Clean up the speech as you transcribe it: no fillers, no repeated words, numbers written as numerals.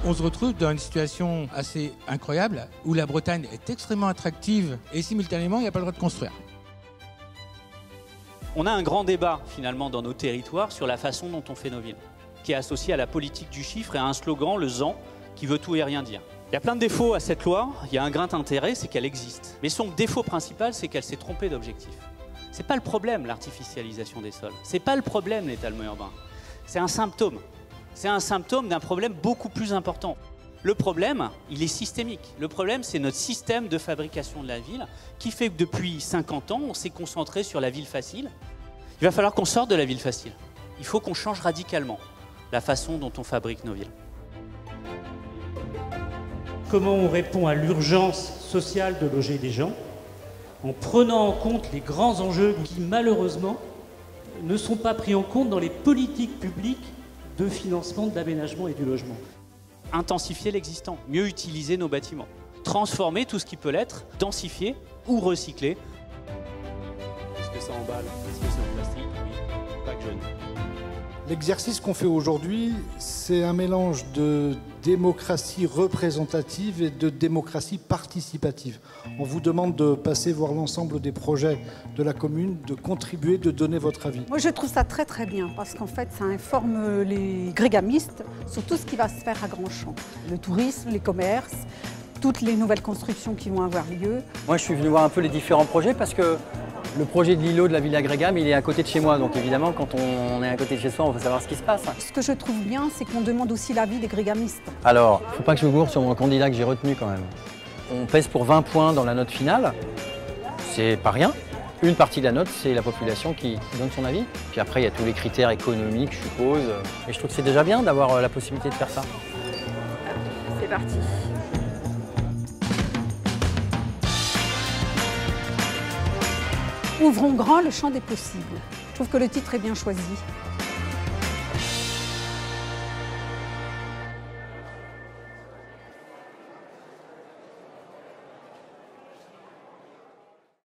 On se retrouve dans une situation assez incroyable où la Bretagne est extrêmement attractive et simultanément il n'y a pas le droit de construire. On a un grand débat finalement dans nos territoires sur la façon dont on fait nos villes, qui est associé à la politique du chiffre et à un slogan, le ZAN, qui veut tout et rien dire. Il y a plein de défauts à cette loi, il y a un grain d'intérêt, c'est qu'elle existe. Mais son défaut principal, c'est qu'elle s'est trompée d'objectif. C'est pas le problème, l'artificialisation des sols. C'est pas le problème, l'étalement urbain. C'est un symptôme. C'est un symptôme d'un problème beaucoup plus important. Le problème, il est systémique. Le problème, c'est notre système de fabrication de la ville qui fait que depuis 50 ans, on s'est concentré sur la ville facile. Il va falloir qu'on sorte de la ville facile. Il faut qu'on change radicalement la façon dont on fabrique nos villes. Comment on répond à l'urgence sociale de loger des gens en prenant en compte les grands enjeux qui, malheureusement, ne sont pas pris en compte dans les politiques publiques de financement de l'aménagement et du logement. Intensifier l'existant, mieux utiliser nos bâtiments, transformer tout ce qui peut l'être, densifier ou recycler. Est-ce que ça emballe? Est-ce que c'est en plastique? Oui, pas que jeune. L'exercice qu'on fait aujourd'hui, c'est un mélange de démocratie représentative et de démocratie participative. On vous demande de passer voir l'ensemble des projets de la commune, de contribuer, de donner votre avis. Moi, je trouve ça très très bien parce qu'en fait, ça informe les grégamistes sur tout ce qui va se faire à Grandchamp. Le tourisme, les commerces, toutes les nouvelles constructions qui vont avoir lieu. Moi, je suis venu voir un peu les différents projets parce que le projet de l'îlot de la Villa Grégam, il est à côté de chez moi. Donc évidemment, quand on est à côté de chez soi, on veut savoir ce qui se passe. Ce que je trouve bien, c'est qu'on demande aussi l'avis des grégamistes. Alors, il ne faut pas que je me gourre sur mon candidat que j'ai retenu quand même. On pèse pour 20 points dans la note finale. C'est pas rien. Une partie de la note, c'est la population qui donne son avis. Puis après, il y a tous les critères économiques, je suppose. Et je trouve que c'est déjà bien d'avoir la possibilité de faire ça. C'est parti. Ouvrons grand le champ des possibles. Je trouve que le titre est bien choisi.